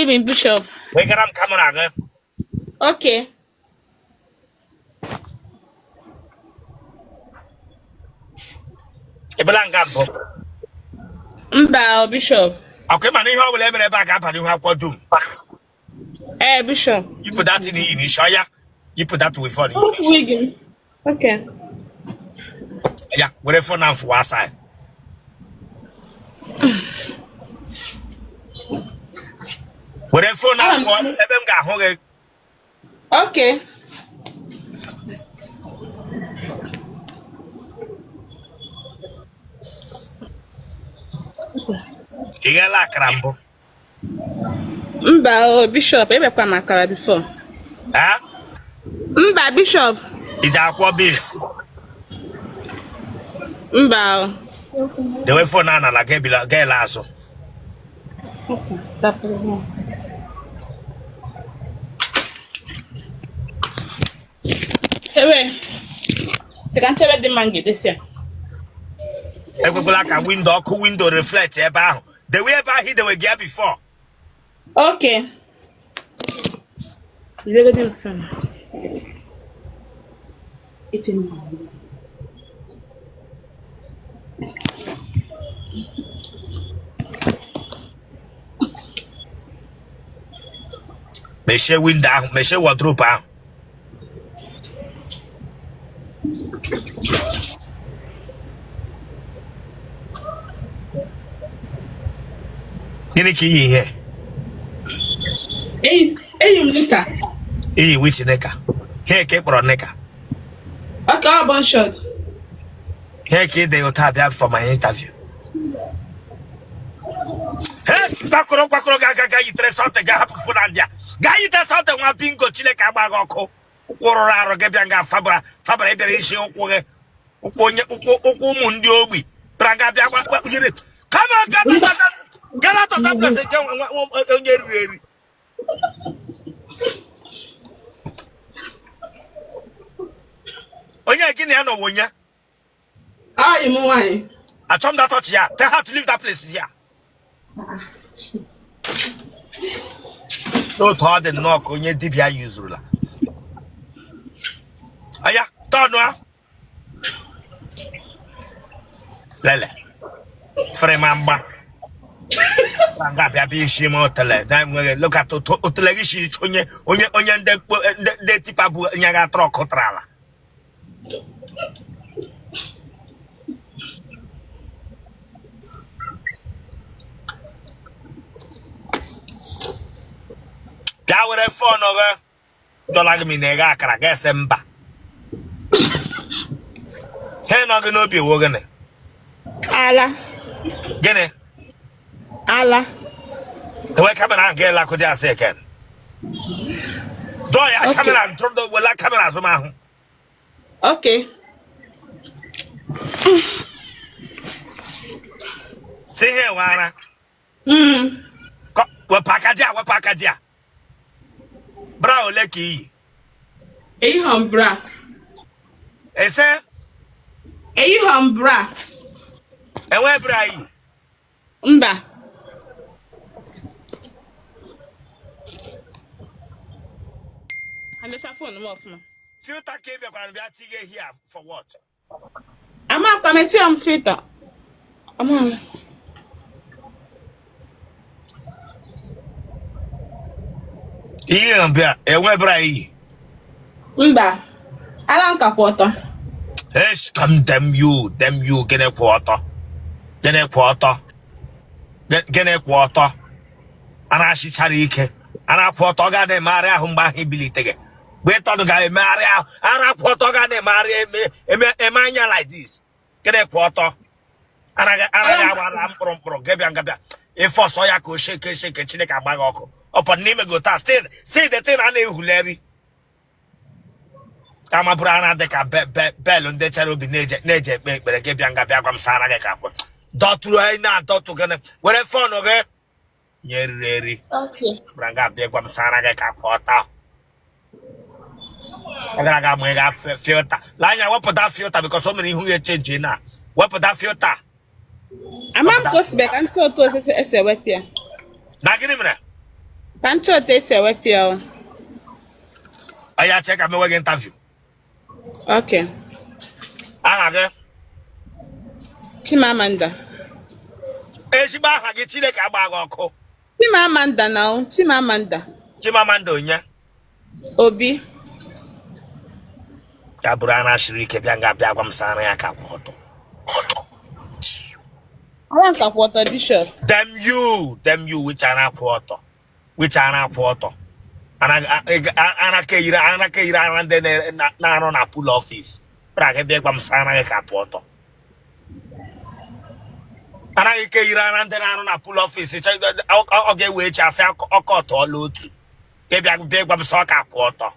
evening, Bishop. We got camera again. Okay. Ebelangampo. Mba, Bishop. Okay, man, you will ever back up and you have what do. Bishop. You put that in the shoya. You put that with funny. Oh, Wiggin. Okay. Yeah, whatever now for our side. Whatever now for them got hungry. Okay. Igala crambo. Mba, Bishop. Ebe kwa makara before. Huh? Mba, Bishop. It's aqua base. Mba. The way for Nana like a lasso. Okay. That's it. Hey, you can tell the man get this year. It will like a window reflect about the way about here they were here before. Okay. You get him from. It's in. Me share window, me share wardrobe. Gini ki yi here? You nigga. Iyi which neka? Here ke pro neka. Okay, how about shot? Here ke they will tap for my interview. Hey, bakuro gaga yi tres sorte ga hapu funandia. Ga yi tres sorte wa bingo chile ka ba goko. Ukoro raro ge bianga fabra ebere ishi ukwo mundi ogbi. Branga bia yire. Come on, get out of that place again. Onya gini ano wonya. You move on. I told that touch here. Tell her to leave that place here. No thought the knock on your DBI use ruler. Aya, don't know. Lele. Fremamba. Otele. Look at Otele. She onye de tipa bu nyaga troko trala. That would have fun over. Don't like me nega kara gesemba. Hey, not gonna be wogan. Ala. Gene. Ala. The way camera get like a second. Do I camera and throw the well cameras on. Okay. See here, Wana. What packadia? Brow lecky. Humbra. Is it? Humbra. And where bray? Mba. And there's a phone off now. Filter cable can be at here for what? I'm up committee on filter. I'm on. Ian Bia, and where bray? Mba. I don't cap water. Yes, come damn you, get a quarter. Get a quarter. Get a quarter. And I see Charike. And I put Toga de Maria Humba Hibilite. Wait on the guy Maria. And I put Toga de Maria Emmanuel like this. Get a quarter. And I got a lamp from Gabianga. If for Soya could shake Chileka Bagoko. Upon Nimego Tast, say the thing I knew Larry. Kama brana de ka bel on de charo bi neje make bere ke bianga biagam sara ke ka. Dotu ai na dotu gane. Where phone oge? Nyeri. Okay. Branga biagam sara ke ka kota. Aga mo ga filter. Lanya what put that filter because so many who you change na. What put that filter? I'm supposed to be I'm told to say wet here. Na gini mre. Ka nche otu esi ewepụ ya o. Aya check am we interview. Okay. Aha gị. Chimamanda. Ezigbo aha gị Chineke agba gị ọkụ. Chimamanda na o. Chimamanda. Chimamanda onye? Obi. Ya bụrụ ana shiri ike bịa nga bịa gwa m sara ya ka kwụ ọtọ. Awan ka kwụ ọtọ Bishop. Them you which are kwụ ọtọ. Which are kwụ ọtọ. Ana ke ira ndị na-arụ na pool office. Pra ga bịa gwa m sara ya ka kwụ ọtọ. Anaghị ke ire ara ndị na-arụ na pool office ọ ga-ewe echi asị ọkọ ọtọọla otu ka bịa gwa m sọ ka kwụ ọtọ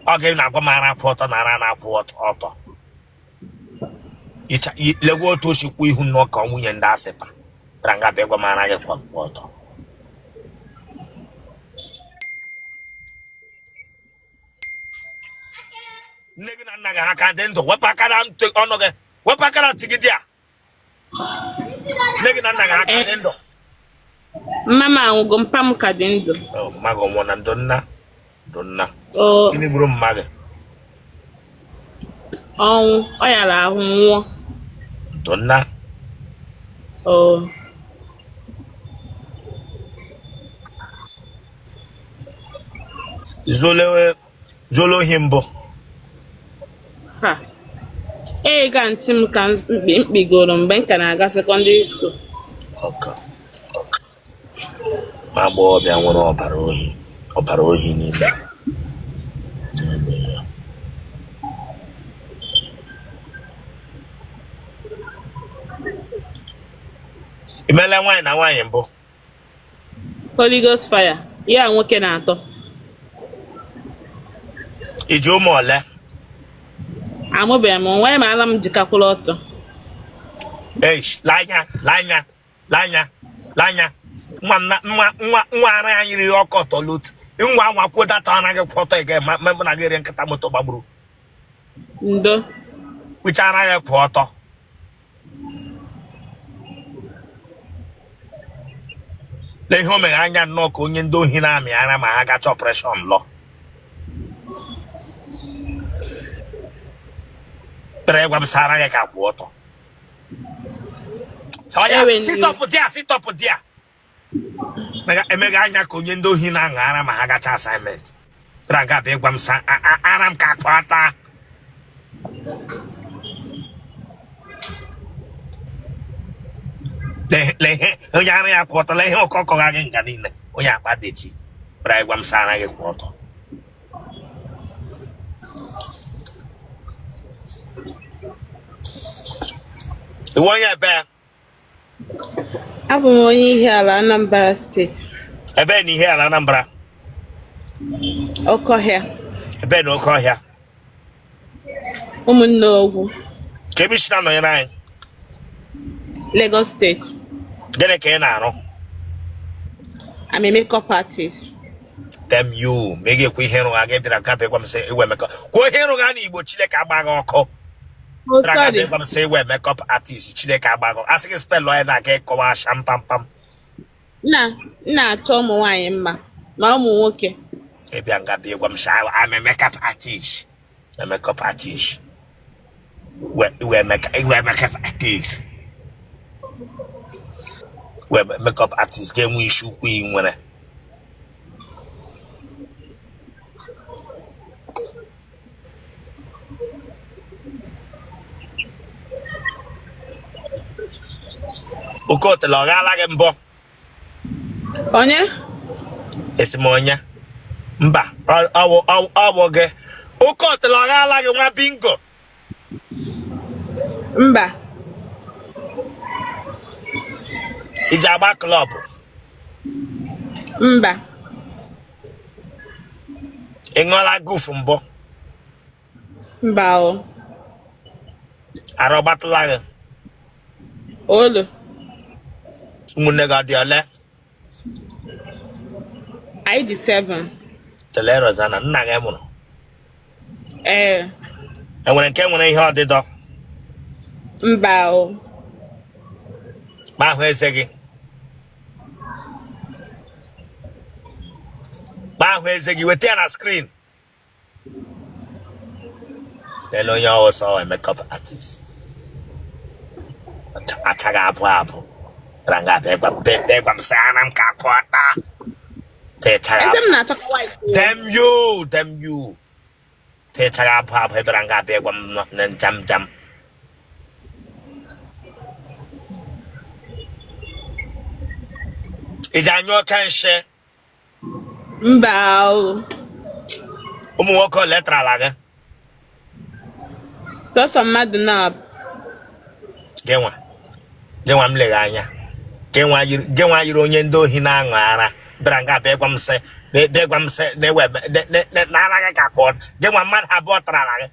ọ ga na-agwa m ara kwụ ọtọ na ara na-akwụ ọtọ legwe otu osikwu ihu n'ụka nwunye ndị asịpa bara nga bịa gwa m ara gị kwụ ọtọ nne gị na nna gị ha ka dị ndụ wepụ aka na ọnụ gị wepụ aka na ntị gị dị a nne gị na nna gị ha ka dị ndụ Mama anwụgo mpa m ka dị ndụ. Mma gị ọnwụ na ndụ nna Oh. gịnị gburu mma gị Ọnwụ ọ yara ahụ nwụọ. ndụ nna Oh. zolo ohi mbụ Ha. Ga ntị m ka mkpigoro mgbe m ka na-aga secondary school. ma agbọghọbịa nwere ọbara ohi n'ime ya imele nwaanyị na nwaanyị mbụ Holy Ghost fire. Ya nwoke na-atọ. iji ụmụ ole Amụbeghị m nwa ma ala m jikakwụla ọtọ. lanya nwa ara ya nyiri ọkụ ọtọ l'otu nwa anwakwuo data anaghị kwụ ọtọ ege mụ na gị rie nkịta moto gbagburu Ndo. kwicha anaghị kwụ ọtọ na ihe o mere anya nnọọ ka onye ndị ohi na-amị ara ma ha gacha ọpreshọn lọ kpere gwa m sara gị ka kwụ ọtọ sitọpụ dia emega anya ka onye ndị ohi na-aṅụ ara ma ha gacha asaịment kpere aga bịa gwa m ara m ka kwụ ọtọ onye ara ya kwụ ọtọ la ihe ọkọkọ ga gị nga niile onye akpa deti kpere gwa m sara gị kwụ ọtọ iwe onye ebe Abụ m onye ihe ala Anambra steeti. ebe na ihe ala Anambra Ọkọhịa. ebe na oke ọhịa Ụmụnne Ogwu. ka ebe isi na-anọnyere anyị Lagos steeti. gịnị ka ị na-arụ I'm a makeup artist. dem you ma ị ga-ekwu ihe ịrụ ha gị bịara ka bịa gwa m sị iwe makeup kwuo ihe ịrụ ha na Igbo Chineke agba gị ọkụ Oh, sorry. gwa m sị iwe makeup artist Chineke agba gị asị gị spelụ onye na-aga ịkọwa shampampam Na-achọ ụmụ nwaanyị mma ma ụmụ nwoke. ịbịa nga bịa gwa m sị I'm a makeup artist a makeup artist iwe makeup artist makeup artist ga-enwe isi ukwu ị nwere oke Otele ọ gaala gị mbọ Onye? esi m onye mba ọ bụ gị oke Otele ọ gaala gị nwa bingo Mba. iji agba klọb Mba. ị ṅụọla goofu mbụ Mba o. arụ ọgbatụla gị Olu. ụmụnne gị ọ dị ole Anyị dị 7. Tele Rozana nna gị mụrụ Ee. enwere nke nwere ihe ọdịdọ Mba o. ma ahụ eze gị Ma where's you with on a screen? Then you also a makeup artist. Achaga apu. Ranga begwam sanam kapota. Damn you. Te chaga apu ranga begwam jam. Ijanyo can share. Mbao. Wako letra laga. So some mad nab. Genwa mleganya. Genwa yiro nyendo hinangara. Branga begwam se ne web ne naraga kakot. Genwa man habotra laga.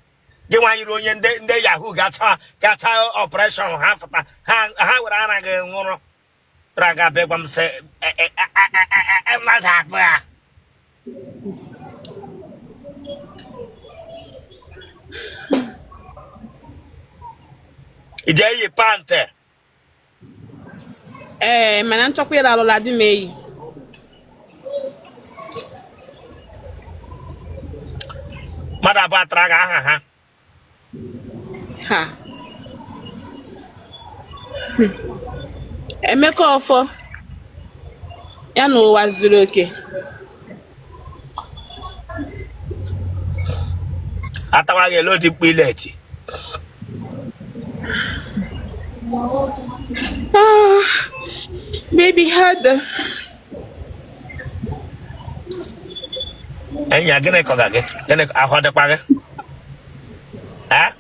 Genwa yiro nyende Yahoo gata operation hafta. Ha wara ga ngono. Branga begwam se mad haba. Ije pante. Mana nchọkwa ịra alụla di m eyi. Mada batra ga ha. Ha. Emeka ọfọ. Ya na ụwa zuru oke. Atawa ge lo di pileti. Baby had Enya gene ko gage. Gene ahode pare. Ha?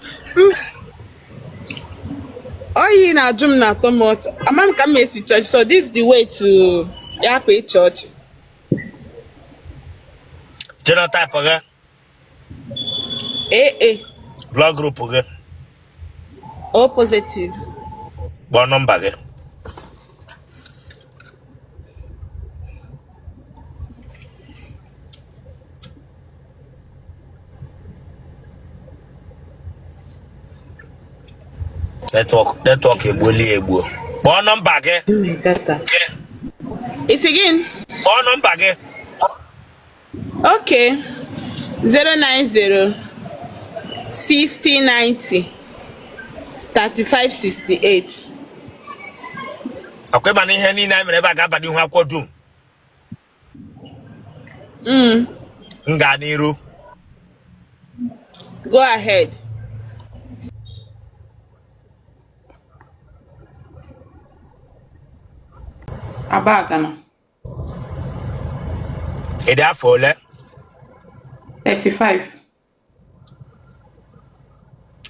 Oyi na ajum na tomato. Amam ka mesi church, so this is the way to Yape church. Genotype pare. Blood group pare. O positive. Bon number ge. Network Egbo. Bon number ge. Data. It's again. Bon number ge. Okay. 090 6090 3568. Akwe mani ihe ni na mere ba ga badi hu akwodum. Nga n'iru. Go ahead. Abagana. Ede afole. 35.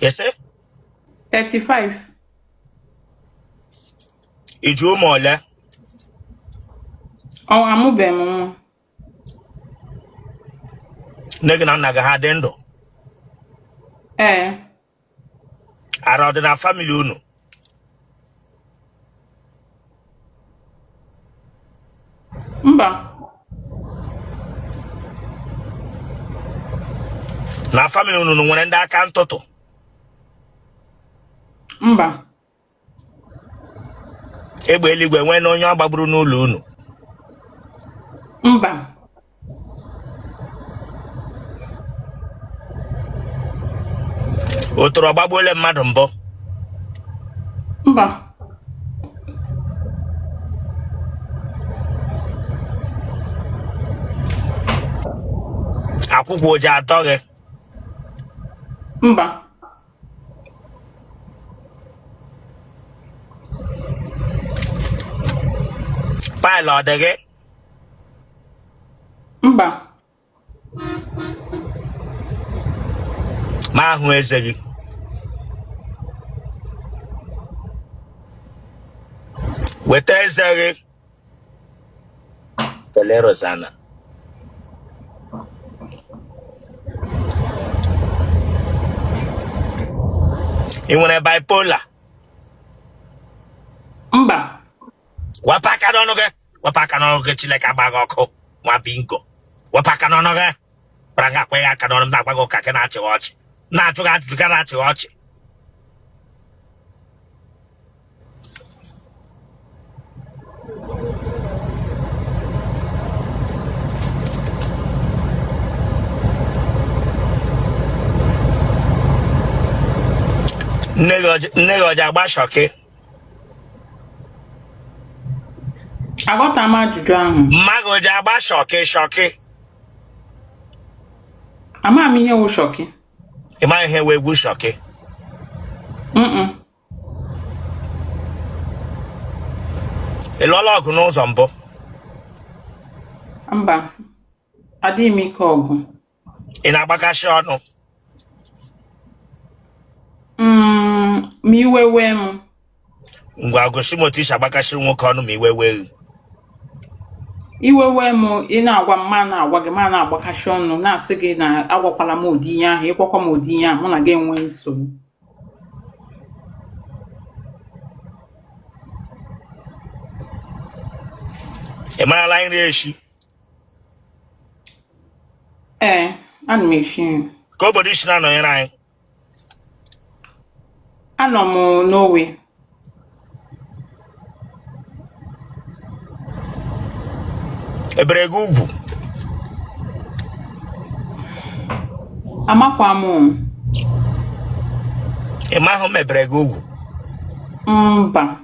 Yes, sir? 35. Iju mole. Oh, amube mo. Negna naga ha dendo. Around na family unu. Mba. Na family unu nwere ndị aka ntụtụ. Mba. Egbe eluigwe nwere na onye ọ gbagburu n'ụlọ unu. Mba. Otoro gbagbuole mmadụ mbụ. Mba. Akwụkwọ oji atọ gị. Mba. Paịlụ ọ dị gị? Mba. Ma ahụ eze gị. Weta eze gị. Tele Rosanna. Ị nwere bipolar? Mba. Wapụ aka n'ọnụ gị. Wapụ aka n'ọnụ gị, Chineke agbaghị ọkụ. Nwa bingo. Wapụ aka n'ọnụ gị. Bara nga akweghị aka n'ọnụ m na-agbaghị ụka ka na-achị ọchị. Na-achụ gị ajụjụ ka na-achị ọchị. Nne gị agba shọkị. Aghọta m ajụjụ ahụ. Mma gị oji agba shọkị. Ama m ihe wụ shọkị. Ị ma ihe wee egwu shọkị? Ị lụọla ọgụ n'ụzọ mbụ? Mba, adịghị m ike ọgụ. Ị na-agbakasị ọnụ? Ma iwe wee m. Ngwa gosi m otu isi agbakasị nwoke ọnụ ma iwe wee gị. Iwe wee m, ị na-agwa m, ma na-agwa gị, ma na-agbakasị ọnụ, na-asị gị na agwakwala m ụdị ihe ahụ, ịkwakwa m ụdị ihe ahụ, mụ na gị enwe nsogbu. Ị marala nri eshi? Ee, ana m eshi nri. Ka obodo isi na-anọnyere anyị? Anọ m n'Owe. Ebere gị ugwu? Amakwa m. Ị ma ahụ m ebere gị ugwu? Mba,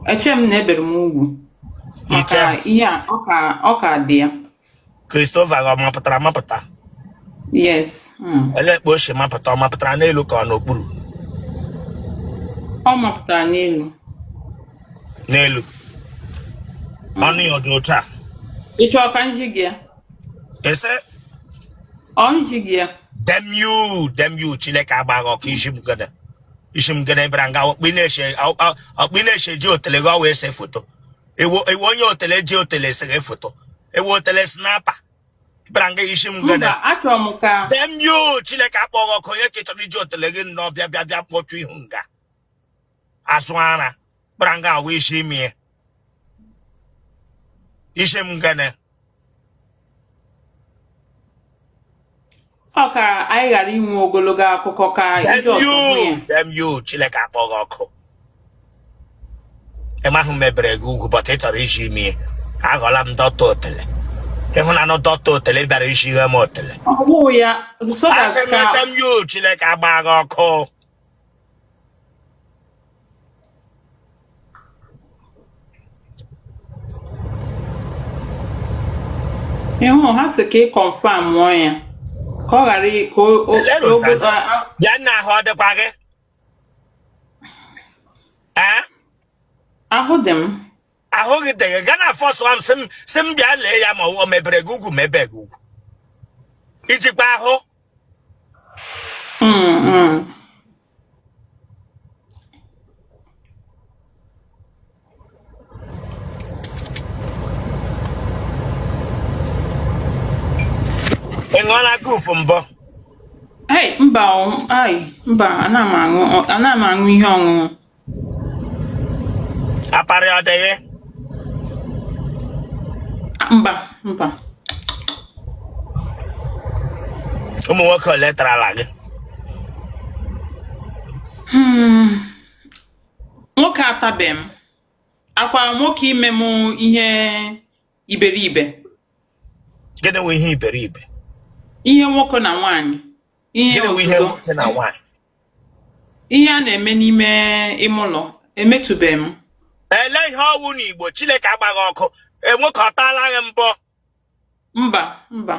eche m na ebere m ugwu. Maka ihe a, ọ ka dị ya. Christopher gị ọ mapụtara amapụta? Yes. Elekpe ochie mapụta, ọ mapụtara n'elu ka ọ n'okpuru? Ọ mapụtara n'elu. N'elu. Ọnụ ya ọ dị otu a? Ị chọọ ka nji gị ya? Ese? Ọ nji gị ya? Dem you Chineke agbaghị ọkụ isi m gene bịara nga ọkpị na-eche ji otele gị ọ wee se foto. Ewu onye otele ji otele eseghe foto. Ewu otele snapa. Bịara nga isi m gene. Mba, achọrọ m ka Dem you Chineke akpọghị ọkụ onye ka chọrọ iji otele gị nnọọ bịa kpọchụ ihu nga. Asụ ara. Bịara nga awụ isi imi. Isi m gene. ọ ka anyị ghara inwe ogologo akụkọ ka ije ọsọ Dem you Chineke akpọghị ọkụ. Ịmahụ mebere gị ugwu bọta ị chọrọ isi imi. Aghọla m dọta otele. Ịhụnanụ dọta otele bịara isi ihe m otele. ọ bụ ya so Asị na dem you Chineke agbaghị ọkụ. ịhụ ha sị ka ị kọnfam mụọ ya ka ọ ghara bịa nna ahụ ọ dịkwa gị? ahụ dị m. Ahụ gị dị gị gaa na fọsụ am sị m bịa lee ya ma o mebere gị ugwu mebe gị ugwu ijikwa ahụ. Ị ṅụọla gufu mbọ? Mba, ana m aṅụ ihe ọṅụṅụ. Aparị ọ dị gị? Mba. Ụmụ nwoke ole tarala gị? Nwoke atabeghị m. Akwa nwoke ime m ihe iberibe. Gịnị nwe ihe iberibe? Ihe nwoke na nwaanyị. Gịnị nwe ihe nwoke na nwaanyị? Ihe a na-eme n'ime ime ụlọ emetụbeghị m. Ele ihe ọwụ n'Igbo Chineke agbaghị ọkụ. Nwoke ọ taala gị mbọ? Mba.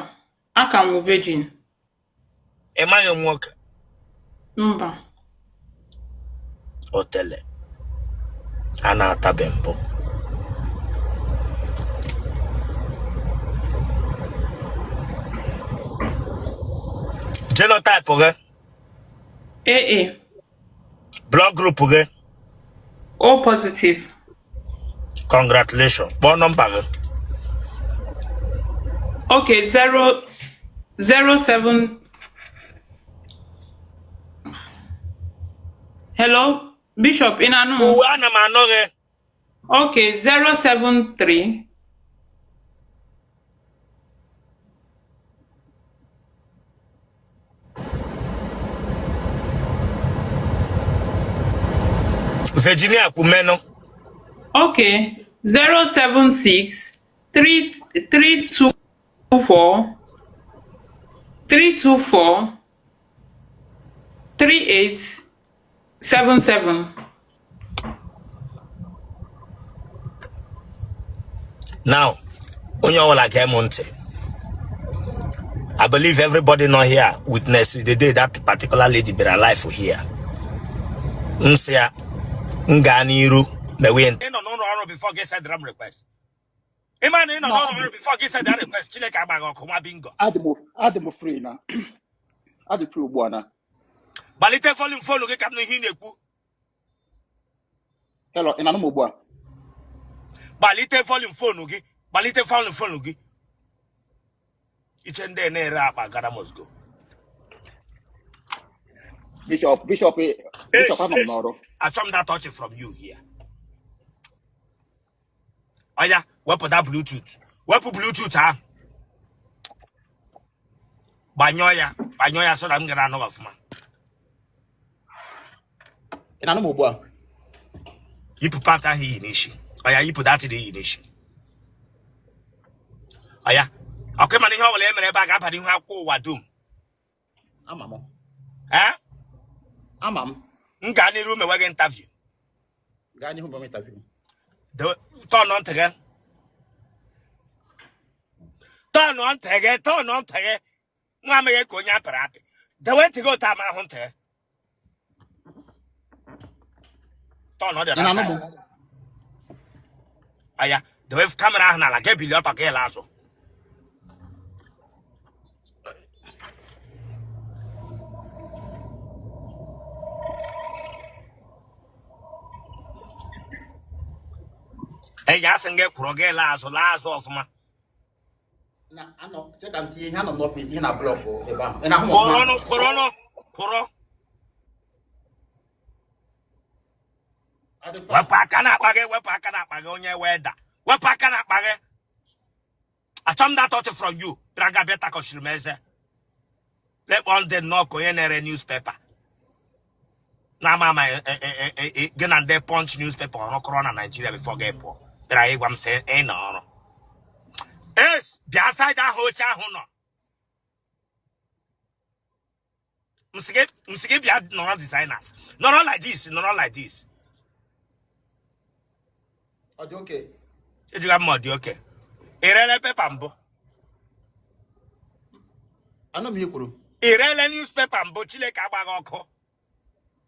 Aka m virgin. Ị maghị nwoke? Mba. Otele. A na-atabe mbọ. Genotype gị? AA. Blood group gị? O positive. Congratulations. Kpọọ nọmba gị. Okay, 07. Hello, Bishop, in anu. Uwe ana m anọ gị. Okay, 073. Virginia Kumeno. Okay, 076 324 38 77. Now, when you all like Monte, I believe everybody not here witnessed the day that particular lady be alive for here. Nsia, Nganiru, the way. No, before get said drum request. Imagine no before get said that request. Chile Kabago, Kuma Bingo. Ademo free na. Adi free buana. Balite falling phone, look at Hineku. Hello, in anamo bua. Balite falling phone, Ugi. Balite falling phone, Ugi. It's in there, Rapa, Gada must go. Bishop, Anamoro. I come that touch from you here. Oh yeah, what put that Bluetooth? What put Bluetooth, huh? Banyoya, so I'm gonna know of man. In anamo bua. You put part he initial. Oh yeah, you put that in the initial. Oh yeah. Okay, man, how will I back up and you have cool wadum? Amamo. Eh? Amam. Ngani room a wagon interview. Gani who interview. The turn on together. Turn on together. Mamma Konya Parapi. The way to go to my hunter. Turn on the other side. Oh yeah, the wave camera and I get billion to get lasso. Hey, yes, and get Kroge lasso of ma. Na ano check am see han no office in a block o e ba. Coro. Wapakana bage onye weda. Wapakana bage. I told that out from you. Draga beta koshrimeze. Let one day knock on any newspaper. Now mama get and they punch newspaper on Corona Nigeria before get poor. But I am saying no. Yes, the outside that hocha hono. Msige be no designers. Not like this. Okay. You got more okay. Irele paper mbo. Ano mi ekuru. Irele newspaper mbo chile ka gba oko.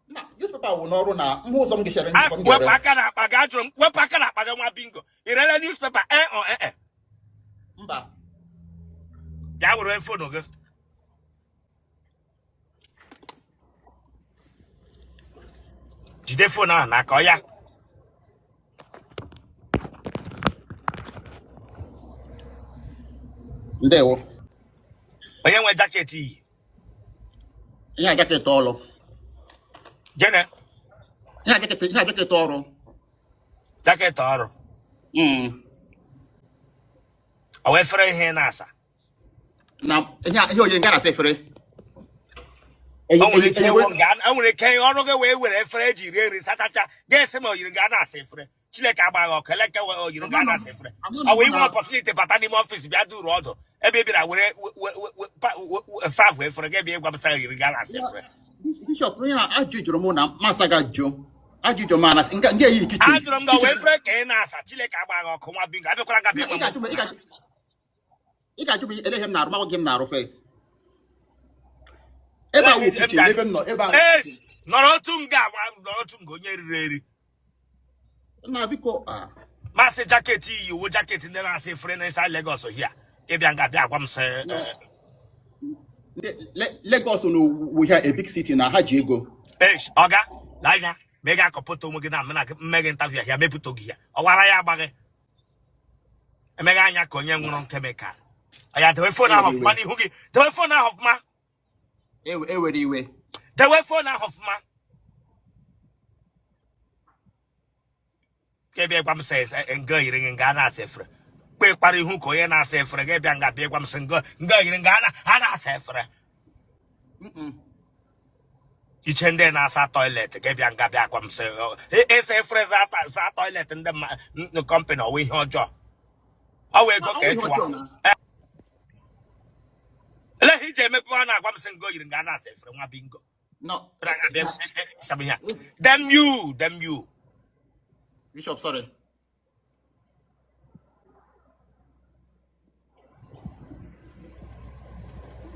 Na newspaper wo no ru na mho so mge share ni As wepaka na akpaga nwa bingo. Irele newspaper eh. Mba. Ya woro phone oge. Jide phone na ka ya. Ndewo. Onye nwe jacket yi. Ihe jacket olu. Gene? Ihe jacket olu. Jacket ọrụ. Awe fere ihe na asa. Na ihe oyiri ngana sefere. Onwere ke ọrụ ge we were fere ji rie nri satacha. Ga-ese ma oyiri ngana asa efere. Chileke agbaghị ọkeleke oyiri ngana asa efere. Awe iwe opportunity bata n'ime office bịa duru ọdụ. Ebe bịara were serve efere ge bịa gwa msa oyiri ngana asa efere. Bishop onye ajụjụrụ m na masaga jụ. Ajụjụ m na ndị eyi kitchen. Ajụrụ m ga wee fere ka ị na-asa Chileke agbaghị ọkụ nwa bingo. Abịakwala ga bịa. Ị ga-ajụ m eleghị m na-arụ ma gị m na-arụ first. Ebe a wụ kitchen ebe m nọ ebe a. Nọrọ otu nga onye riri eri. Na biko Masị jaket iyi uwe jaket ndị na-asa efere na inside Lagos here. Ịbịa nga bịa agwa m sị Lagos no we have a big city na ha ji ego. Oga, lanya, mega akọpụta onwe gị na mmeghe interview ahịa mepụta gị ya. Ọwara ya agbaghị. Emega anya ka onye nwụrụ kemikal. Aya dewe phone ahụ ọfụma n'ihu gị. Dewe phone ahụ ọfụma. Ewere iwe. Dewe phone ahụ ọfụma. Kebịa gwa m sị nga yiri nga na-asa efere. Kpe kpara ihu ka onye na-asa efere ga-ebịa nga bịa gwa m sị nga yiri nga na-asa efere. Iche ndị na-asa toilet ga-ebịa nga bịa gwa m sị esa efere za toilet ndị company ọwa ihe ọjọọ. Ọ wee go ka etuwa. Eleghị ije emepe ọ na-agwa m sị nga yiri nga na-asa efere nwa bingo. No. Damn you. Bishop, sorry.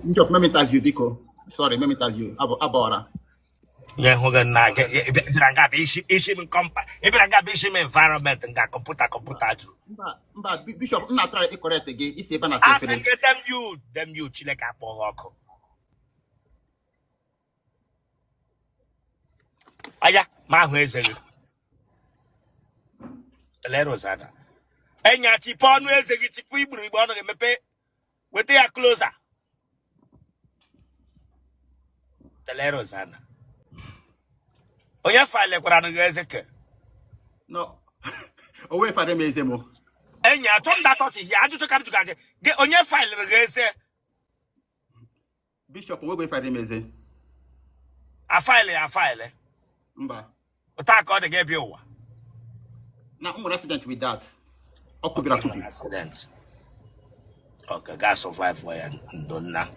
Bishop, let me interview, Biko. Sorry, let me interview. Abora. Yeah, who gonna get issue environment and got computer. Bishop, I'm not trying to correct again. It's even a I separate. forget them you, Chileka Pogoko. Aya, my who is it? The letters ada. Enya chipon wes a chipu born of mepe with their closer. The letters ana. Oya file Quran. No. Away for them, Ezemo. Enya turn that out here. I just come to get on your file. Bishop, we for them, Eze. A file. Mba. Attack on the game you. Now, I'm resident with that. Okay, accident. Okay, gas survive where and don't now.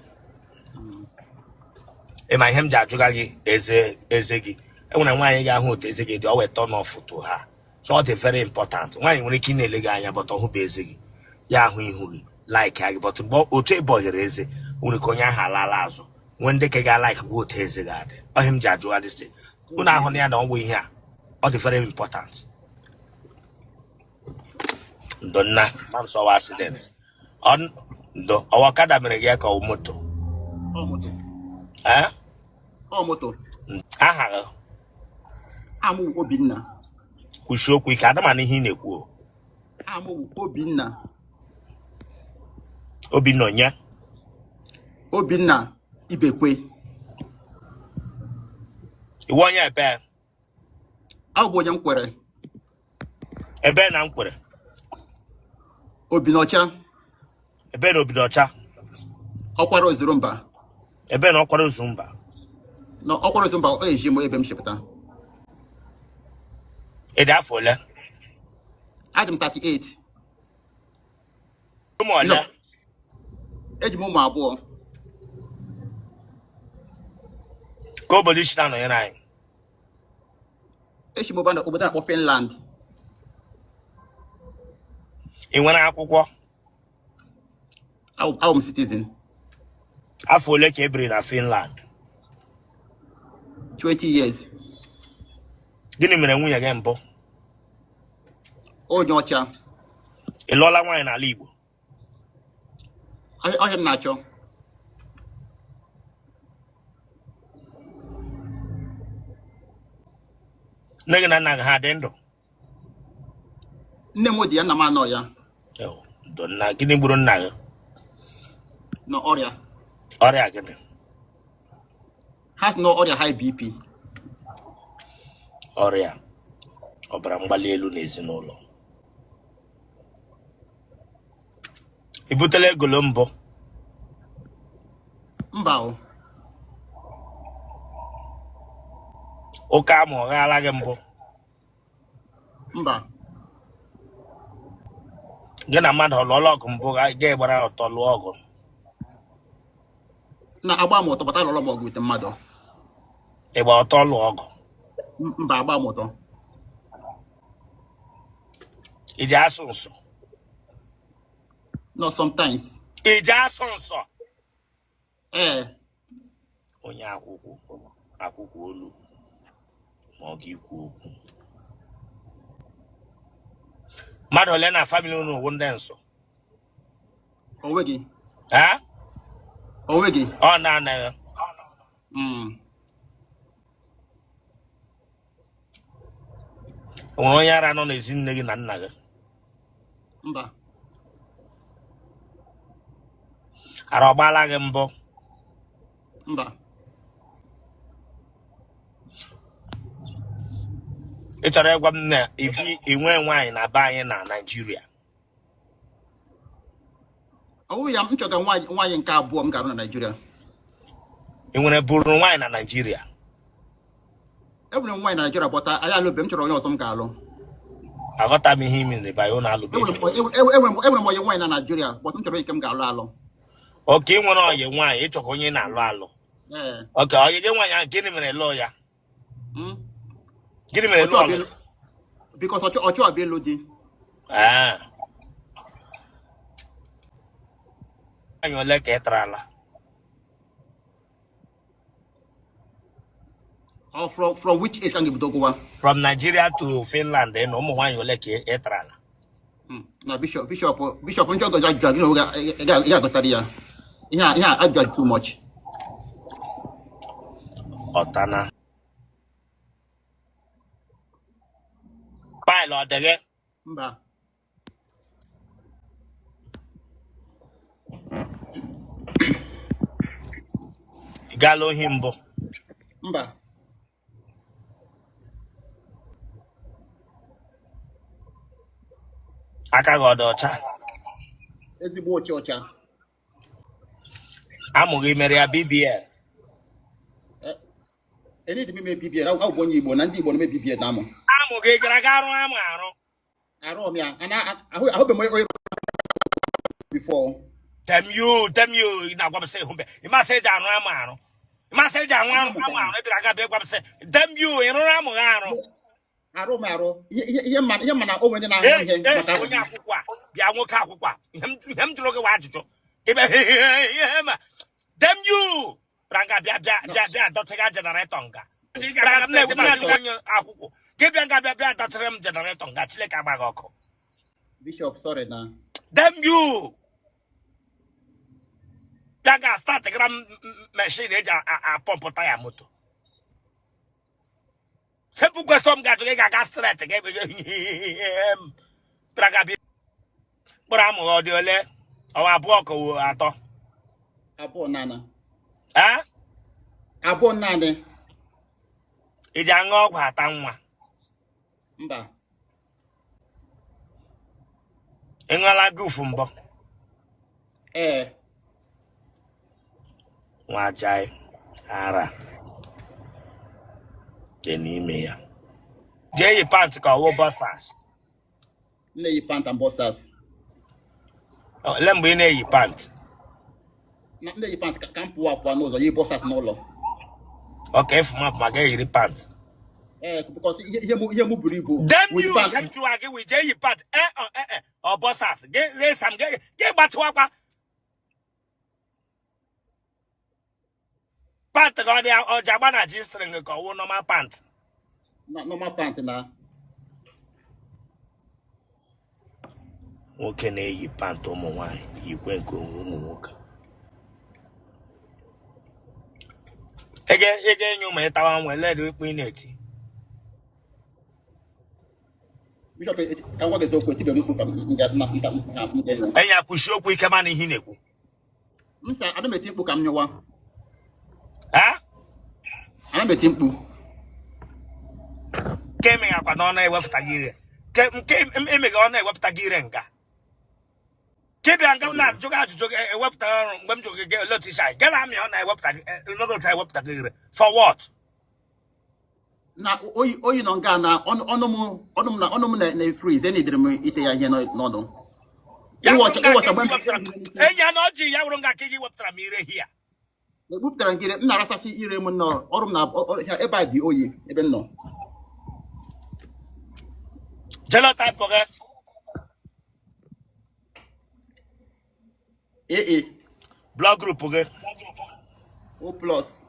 In my hem jagagi ezegi. And when I want to who ezegi, they always turn off to her. So it's very important. Why you want to kill a but who basically? Yahoo, like I but Ote boy reze, Unikonya halalazo. When they can like good hezegade. Or him judge this thing. Una honey and on we here. All the very important. Donna, I'm so accident. On the our cadamere or moto. Oh, moto. Eh? Oh, moto. Aha. Amu Obinna. Kusho quick Adam and he neku. Amu Obinna. Obinonya. Obinna. Ibekwe. You want your bear? I'll go young query. A bear unquere. Obinocha. A bear obidocha. Okwaro Zurumba. A bear no quarter zumba. No, Okwaro Zumba. Oh, Jim Webem Shipta. A daffole. Adam 38. Come on, Edmuma Bo. go position on your eye. Eshimobanda over that of Finland. In when I walk, I'm citizen. I feel like every in Finland. 20 years. Didn't mean win again, Bo. Oh, Nyocha. A lola wine a libo. I am Nacho. Nagana had endo. Nemo di Anamanoya. Oh, don't not give him Brunna. No Oria. Or again. Has no Oria high BP. Oria. Obrambale lunes in all. Ibutele Golombo. Mbao. Okamo, Galagambo. Mba. Get a man or lolocum, I gave her out on logo. Na Abamoto, but I don't know with the mother. About all logo. Mba Abamoto. It just also. No, sometimes. It just also. Onya akuku Mogi ku. Madolena family no wondenso. Owegi. Huh? Owegi. Oh na. Onya ra no na ezinne gi na nna gi. Mba. Ara ogbala gi mbo. Mba. Ị chọrọ ịgwa m na inwe nwaanyị na be anyị na Nigeria. Oh, ya mchoga nwaanyị nke abụọ m garụ na Nigeria. Ị nwere bụrụ nwaanyị na Nigeria. Enwere nwaanyị na Nigeria bọta anyị alụbe m chọrọ onye ọzọ m ga-alụ. Aghọta m ihe ime ba yo na alụbe. Enwere m onye nwaanyị na Nigeria bọta m chọrọ nke m ga-alụ alụ. Oke ị nwere onye nwaanyị ịchọkọ onye na-alụ alụ. Eh. Okay, you get one getting me a lawyer. Give me a Ocho lawyer. Abelo because Ocho Abelo di. Ah. And you like a trala. Or from which age can you go one? From Nigeria to Finland, then no more you like a trala. Now Bishop, when you go drag, you know, got that. Yeah, I drag too much. Otana. Bye, Lord, again. Mba. Galo himbo. Mba. Akagodocha. Ezigbo Ocha. Amugi Maria BBL. Any to me PBA, I want you born and you want me PBA now. Amugi Gragaro Amaro. I roam ya, and I hope I'm before. Them you, you not going to say, you must say down Ramano. You must say down Ramano. Maybe I got to say, them you in Ramano. Aromaro, ye man, oh, when I Yes, when you are, Yamuka, him to look at what you them you. Branga Bia, Dr. Generatonga. Give Bia, Dr. Generatonga, Chileka Bagoko. Bishop, sorry now. Them you. Yaga start a gram machine a pompo tire moto. Simple question got to get a gas threat again. Bragabi Bramo or the ole or a boko ato. Abo Nana. Eh? Abo Nane. It's a ngog hatangwa. Mba. Engala goofumbo. Eh. Wajai ara. Jenny ya. Jay pants ka wo bossas. Ne yi pant and bossas. Lembo in a pants. Ne yi pant camp up one nose or ye bossas no law. Okay, from up my gay pants. Because ye move bribo. Damn With you, pants. have to argue with Jay Pat, or bossas. Get some get back to Wapa. Pat got there or Jabana Gistring a call no my pants. No my pant na. Okay, you pant on my you went go walk. Again, you may town when let it win it. Bishop, I want to go to the And ya push your quick man in Hineku. Mr. I don't think book am nyowa. Ah? I don't think book. Came up on a web tagire. Came on a web tagirenga. Keep on come now, Joga a web when to get a lot of shy. Get me on a web tag, another type web tagire. For what? Na oyi no nga na onum na freeze any dream ite ya here no. It was about Enya no ji ya wrong kiji web tramire here. the book that ngire na rasasi ire mu no orum na eba di oyi ebe no. Jello type of Eh blog group again. O plus